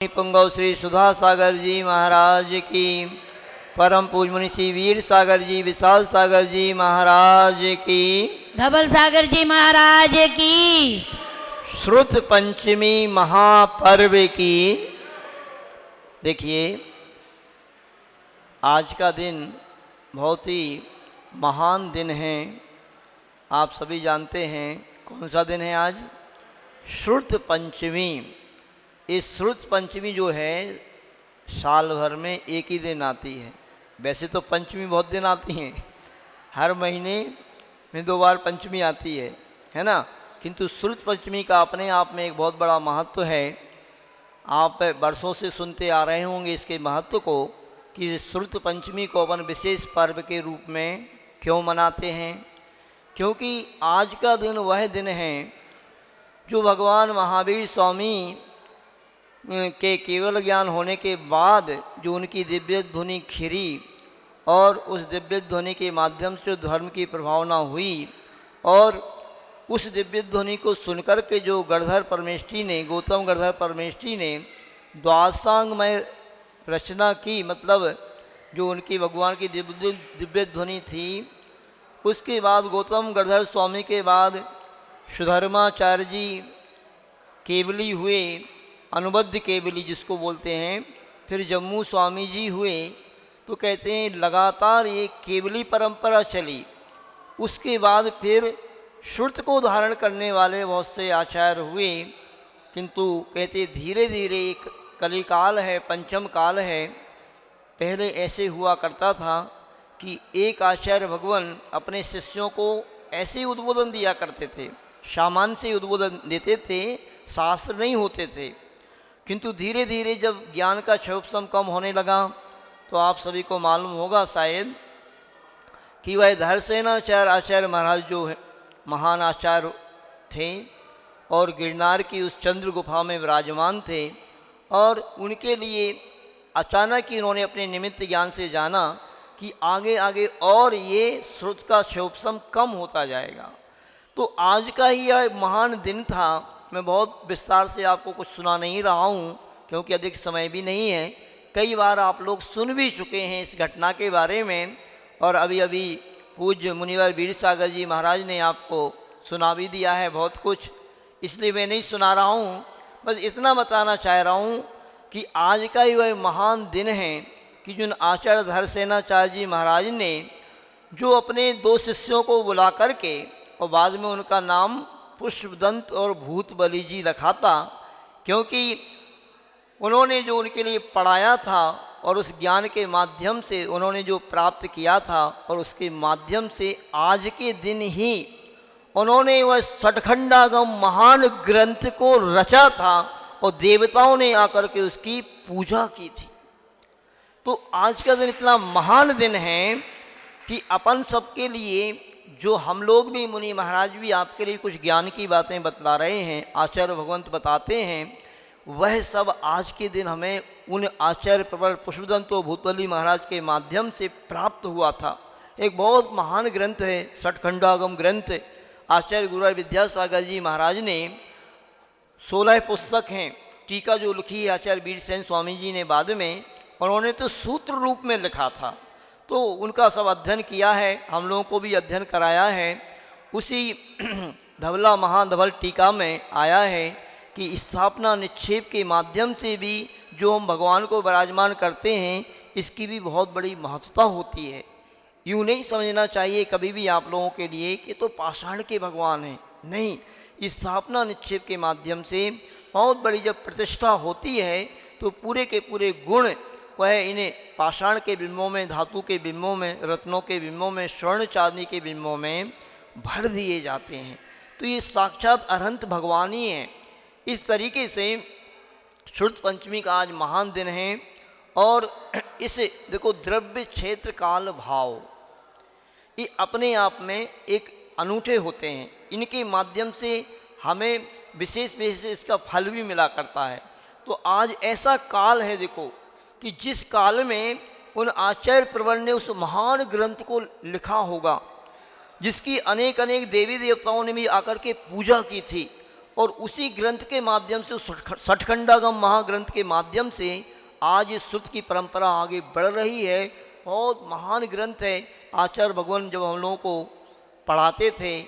पुंगव श्री सुधा सागर जी महाराज की, परम पूज मुनि श्री वीर सागर जी, विशाल सागर जी महाराज की, धबल सागर जी महाराज की, श्रुत पंचमी महापर्व की। देखिए, आज का दिन बहुत ही महान दिन है। आप सभी जानते हैं कौन सा दिन है आज? श्रुत पंचमी। इस श्रुत पंचमी जो है साल भर में एक ही दिन आती है। वैसे तो पंचमी बहुत दिन आती हैं, हर महीने में 2 बार पंचमी आती है ना। किंतु श्रुत पंचमी का अपने आप में एक बहुत बड़ा महत्व है। आप वर्षों से सुनते आ रहे होंगे इसके महत्व को कि श्रुत पंचमी को अपन विशेष पर्व के रूप में क्यों मनाते हैं। क्योंकि आज का दिन वह दिन है जो भगवान महावीर स्वामी के केवल ज्ञान होने के बाद जो उनकी दिव्य ध्वनि खिरी और उस दिव्य ध्वनि के माध्यम से धर्म की प्रभावना हुई और उस दिव्य ध्वनि को सुनकर के जो गणधर परमेष्ठी ने, गौतम गणधर परमेष्ठी ने द्वादशांगमय रचना की, मतलब जो उनकी भगवान की दिव्य ध्वनि थी, उसके बाद गौतम गणधर स्वामी के बाद सुधर्माचार्य जी केवली हुए, अनुबद्ध केवली जिसको बोलते हैं। फिर जम्मू स्वामी जी हुए। तो कहते हैं लगातार ये केवली परंपरा चली। उसके बाद फिर श्रुत को धारण करने वाले बहुत से आचार्य हुए। किंतु कहते धीरे धीरे एक कलिकाल है, पंचम काल है। पहले ऐसे हुआ करता था कि एक आचार्य भगवान अपने शिष्यों को ऐसे ही उद्बोधन दिया करते थे, सामान्य से उद्बोधन देते थे, शास्त्र नहीं होते थे। किंतु धीरे धीरे जब ज्ञान का क्षोभसम कम होने लगा तो आप सभी को मालूम होगा शायद कि वह धरसेनाचार्य आचार्य महाराज जो है महान आचार्य थे और गिरनार की उस चंद्र गुफा में विराजमान थे, और उनके लिए अचानक ही उन्होंने अपने निमित्त ज्ञान से जाना कि आगे आगे और ये श्रुत का क्षोभसम कम होता जाएगा। तो आज का ही यह महान दिन था। मैं बहुत विस्तार से आपको कुछ सुना नहीं रहा हूँ क्योंकि अधिक समय भी नहीं है। कई बार आप लोग सुन भी चुके हैं इस घटना के बारे में, और अभी अभी पूज्य मुनिवर वीर सागर जी महाराज ने आपको सुना भी दिया है बहुत कुछ, इसलिए मैं नहीं सुना रहा हूँ। बस इतना बताना चाह रहा हूँ कि आज का ही वह महान दिन है कि जिन आचार्य धरसेनाचार्य जी महाराज ने जो अपने 2 शिष्यों को बुला करके और बाद में उनका नाम पुष्पदंत और भूतबली जी रखा था, क्योंकि उन्होंने जो उनके लिए पढ़ाया था और उस ज्ञान के माध्यम से उन्होंने जो प्राप्त किया था और उसके माध्यम से आज के दिन ही उन्होंने वह सठखंडागम महान ग्रंथ को रचा था और देवताओं ने आकर के उसकी पूजा की थी। तो आज का दिन इतना महान दिन है कि अपन सबके लिए, जो हम लोग भी, मुनि महाराज भी आपके लिए कुछ ज्ञान की बातें बतला रहे हैं, आचार्य भगवंत बताते हैं, वह सब आज के दिन हमें उन आचार्य प्रवर पुष्पदंत भूतबली महाराज के माध्यम से प्राप्त हुआ था। एक बहुत महान ग्रंथ है, सठखंडागम ग्रंथ। आचार्य गुरु विद्यासागर जी महाराज ने 16 पुस्तक हैं। टीका जो लिखी है आचार्य वीरसेन स्वामी जी ने बाद में, उन्होंने तो सूत्र रूप में लिखा था, तो उनका सब अध्ययन किया है, हम लोगों को भी अध्ययन कराया है। उसी धवला महाधवल टीका में आया है कि स्थापना निक्षेप के माध्यम से भी जो हम भगवान को विराजमान करते हैं, इसकी भी बहुत बड़ी महत्वता होती है। यूँ नहीं समझना चाहिए कभी भी आप लोगों के लिए कि तो पाषाण के भगवान हैं, नहीं। स्थापना निक्षेप के माध्यम से बहुत बड़ी जब प्रतिष्ठा होती है तो पूरे के पूरे गुण वह इन्हें पाषाण के बिंबों में, धातु के बिंबों में, रत्नों के बिंबों में, स्वर्ण चांदी के बिंबों में भर दिए जाते हैं। तो ये साक्षात अनंत भगवान ही हैं। इस तरीके से श्रुत पंचमी का आज महान दिन है। और इस देखो द्रव्य क्षेत्र काल भाव, ये अपने आप में एक अनूठे होते हैं। इनके माध्यम से हमें विशेष विशेष इसका फल भी मिला करता है। तो आज ऐसा काल है देखो कि जिस काल में उन आचार्य प्रवर ने उस महान ग्रंथ को लिखा होगा, जिसकी अनेक अनेक देवी देवताओं ने भी आकर के पूजा की थी, और उसी ग्रंथ के माध्यम से, उस सठखंडागम महाग्रंथ के माध्यम से आज इस श्रुत की परंपरा आगे बढ़ रही है। बहुत महान ग्रंथ है। आचार्य भगवान जब हम लोगों को पढ़ाते थे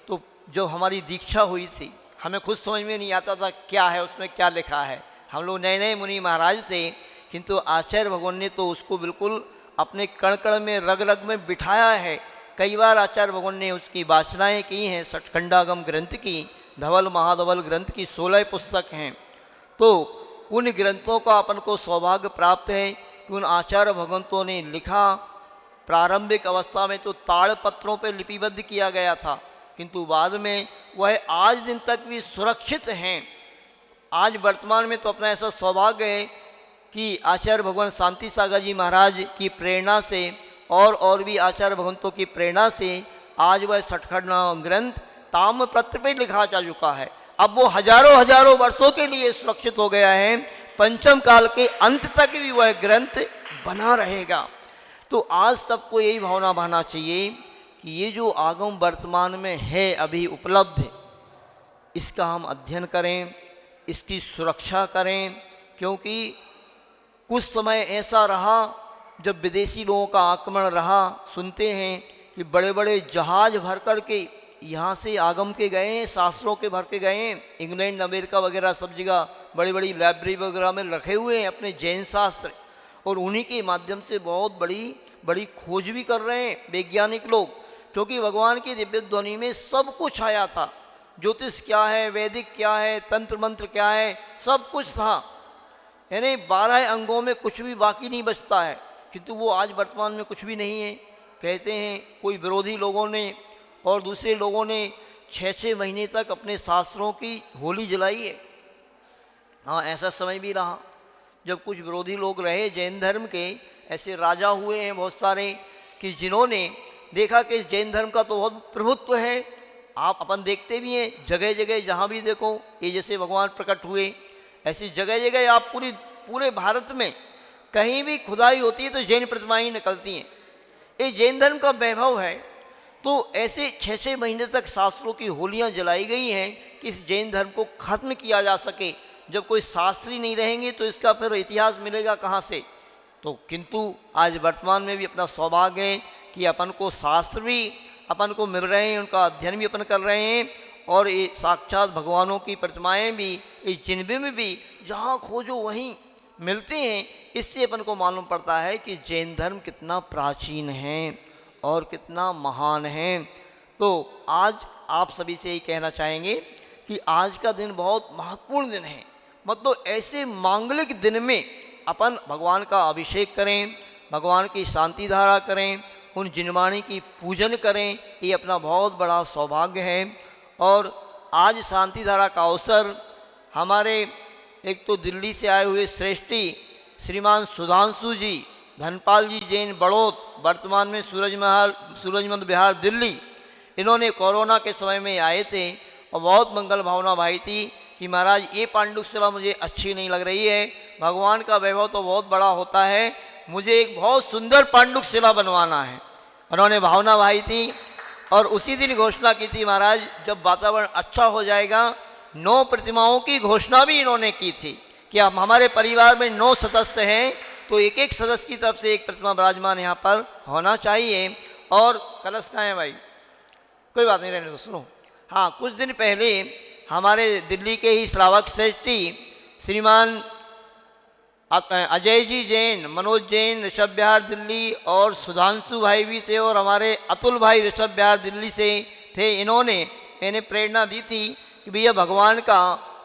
तो जब हमारी दीक्षा हुई थी, हमें खुद समझ में नहीं आता था क्या है उसमें, क्या लिखा है। हम लोग नए नए मुनि महाराज थे, किंतु आचार्य भगवान ने तो उसको बिल्कुल अपने कण कण में, रग रग में बिठाया है। कई बार आचार्य भगवान ने उसकी वाचनाएँ की हैं। सठखंडागम ग्रंथ की, धवल महाधवल ग्रंथ की 16 पुस्तक हैं। तो उन ग्रंथों का अपन को सौभाग्य प्राप्त है कि उन आचार्य भगवंतों ने लिखा। प्रारंभिक अवस्था में तो ताड़पत्रों पर लिपिबद्ध किया गया था, किंतु बाद में वह आज दिन तक भी सुरक्षित हैं। आज वर्तमान में तो अपना ऐसा सौभाग्य है कि आचार्य भगवान शांति सागर जी महाराज की प्रेरणा से और भी आचार्य भगवंतों की प्रेरणा से आज वह सठखंड ग्रंथ ताम्रपत्र पे लिखा जा चुका है। अब वो हजारों वर्षों के लिए सुरक्षित हो गया है। पंचम काल के अंत तक भी वह ग्रंथ बना रहेगा। तो आज सबको यही भावना बना चाहिए कि ये जो आगम वर्तमान में है, अभी उपलब्ध है, इसका हम अध्ययन करें, इसकी सुरक्षा करें। क्योंकि कुछ समय ऐसा रहा जब विदेशी लोगों का आक्रमण रहा। सुनते हैं कि बड़े बड़े जहाज भर कर के यहाँ से आगम के गए हैं, शास्त्रों के भर के गए हैं। इंग्लैंड, अमेरिका वगैरह सब जगह बड़ी बड़ी लाइब्रेरी वगैरह में रखे हुए हैं अपने जैन शास्त्र, और उन्हीं के माध्यम से बहुत बड़ी खोज भी कर रहे हैं वैज्ञानिक लोग। क्योंकि भगवान की दिव्य ध्वनि में सब कुछ आया था। ज्योतिष क्या है, वैदिक क्या है, तंत्र मंत्र क्या है, सब कुछ था। यानी 12 अंगों में कुछ भी बाकी नहीं बचता है, किंतु वो आज वर्तमान में कुछ भी नहीं है। कहते हैं कोई विरोधी लोगों ने और दूसरे लोगों ने 6-6 महीने तक अपने शास्त्रों की होली जलाई है। हाँ, ऐसा समय भी रहा जब कुछ विरोधी लोग रहे जैन धर्म के। ऐसे राजा हुए हैं बहुत सारे कि जिन्होंने देखा कि जैन धर्म का तो बहुत प्रभुत्व है। आप अपन देखते भी हैं जगह जगह, जहाँ भी देखो, ये जैसे भगवान प्रकट हुए, ऐसी जगह जगह आप पूरे भारत में कहीं भी खुदाई होती है तो जैन प्रतिमाएं निकलती हैं। ये जैन धर्म का वैभव है। तो ऐसे 6-6 महीने तक शास्त्रों की होलियां जलाई गई हैं कि इस जैन धर्म को खत्म किया जा सके। जब कोई शास्त्र ही नहीं रहेंगे तो इसका फिर इतिहास मिलेगा कहाँ से। तो किंतु आज वर्तमान में भी अपना सौभाग्य है कि अपन को शास्त्र भी अपन को मिल रहे हैं, उनका अध्ययन भी अपन कर रहे हैं, और ये साक्षात भगवानों की प्रतिमाएं भी इस जिनबे में भी जहाँ खोजो वहीं मिलते हैं। इससे अपन को मालूम पड़ता है कि जैन धर्म कितना प्राचीन है और कितना महान है। तो आज आप सभी से यही कहना चाहेंगे कि आज का दिन बहुत महत्वपूर्ण दिन है। मतलब ऐसे मांगलिक दिन में अपन भगवान का अभिषेक करें, भगवान की शांति धारा करें, उन जिनवाणी की पूजन करें, ये अपना बहुत बड़ा सौभाग्य है। और आज शांति धारा का अवसर हमारे एक तो दिल्ली से आए हुए श्रेष्ठी श्रीमान सुधांशु जी, धनपाल जी जैन बड़ौत, वर्तमान में सूरजमल बिहार दिल्ली, इन्होंने कोरोना के समय में आए थे और बहुत मंगल भावना भाई थी कि महाराज ये पांडुक सेवा मुझे अच्छी नहीं लग रही है। भगवान का वैभव तो बहुत बड़ा होता है, मुझे एक बहुत सुंदर पांडुक सेवा बनवाना है। उन्होंने भावना भाई थी और उसी दिन घोषणा की थी महाराज जब वातावरण अच्छा हो जाएगा 9 प्रतिमाओं की घोषणा भी इन्होंने की थी कि अब हमारे परिवार में 9 सदस्य हैं तो एक एक सदस्य की तरफ से एक प्रतिमा विराजमान यहाँ पर होना चाहिए। और कलश कहाँ है भाई? कोई बात नहीं, रहने दो, सुनो। हाँ, कुछ दिन पहले हमारे दिल्ली के ही श्रावक श्रेष्ठी श्रीमान अजय जी जैन, मनोज जैन ऋषभ बिहार दिल्ली, और सुधांशु भाई भी थे, और हमारे अतुल भाई ऋषभ बिहार दिल्ली से थे। इन्होंने मैंने प्रेरणा दी थी कि भैया भगवान का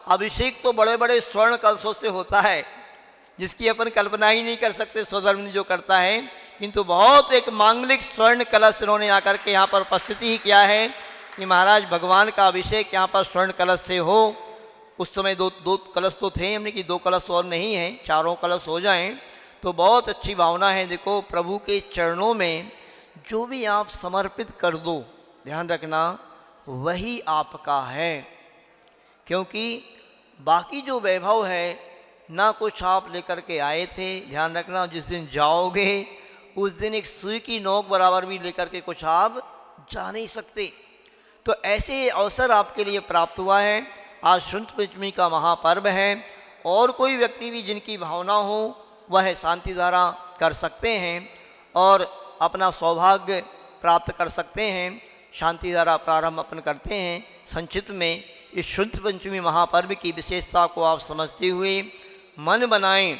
अभिषेक तो बड़े बड़े स्वर्ण कलशों से होता है जिसकी अपन कल्पना ही नहीं कर सकते स्वधर्म जो करता है, किंतु बहुत एक मांगलिक स्वर्ण कलश इन्होंने आकर के यहाँ पर उपस्थिति ही किया है कि महाराज भगवान का अभिषेक यहाँ पर स्वर्ण कलश से हो। उस समय दो कलश तो थे, हमने कि 2 कलश और नहीं हैं, 4 कलश हो जाएं तो बहुत अच्छी भावना है। देखो, प्रभु के चरणों में जो भी आप समर्पित कर दो, ध्यान रखना वही आपका है। क्योंकि बाकी जो वैभव है ना कुछ आप लेकर के आए थे, ध्यान रखना जिस दिन जाओगे उस दिन एक सुई की नोक बराबर भी लेकर के कुछ आप जा नहीं सकते। तो ऐसे अवसर आपके लिए प्राप्त हुआ है। आज शुद्ध पंचमी का महापर्व है और कोई व्यक्ति भी जिनकी भावना हो वह शांति धारा कर सकते हैं और अपना सौभाग्य प्राप्त कर सकते हैं। शांति धारा प्रारंभ अपन करते हैं। संक्षिप्त में इस शुद्ध पंचमी महापर्व की विशेषता को आप समझते हुए मन बनाएं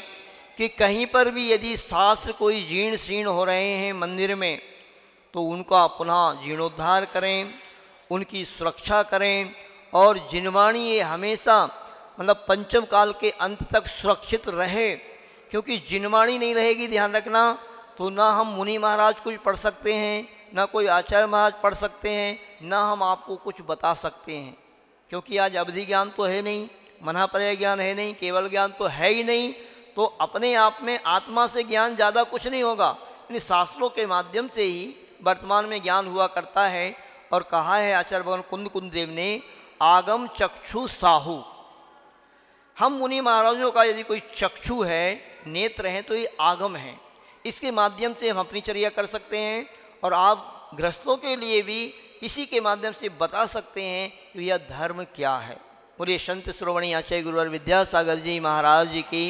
कि कहीं पर भी यदि शास्त्र कोई जीर्ण शीर्ण हो रहे हैं मंदिर में तो उनका पुनः जीर्णोद्धार करें, उनकी सुरक्षा करें और जिनवाणी ये हमेशा मतलब पंचम काल के अंत तक सुरक्षित रहे, क्योंकि जिनवाणी नहीं रहेगी ध्यान रखना तो ना हम मुनि महाराज कुछ पढ़ सकते हैं, ना कोई आचार्य महाराज पढ़ सकते हैं, ना हम आपको कुछ बता सकते हैं, क्योंकि आज अवधि ज्ञान तो है नहीं, मनापर्य ज्ञान है नहीं, केवल ज्ञान तो है ही नहीं। तो अपने आप में आत्मा से ज्ञान ज़्यादा कुछ नहीं होगा, इन शास्त्रों के माध्यम से ही वर्तमान में ज्ञान हुआ करता है। और कहा है आचार्य भगवान कुंद कुंद देव ने, आगम चक्षु साहू। हम मुनि महाराजों का यदि कोई चक्षु है, नेत्र हैं, तो ये आगम है, इसके माध्यम से हम अपनी चर्या कर सकते हैं और आप गृहस्थों के लिए भी इसी के माध्यम से बता सकते हैं कि यह धर्म क्या है। बोलिए संत श्रोमणी आचार्य गुरुवर विद्यासागर जी महाराज जी की।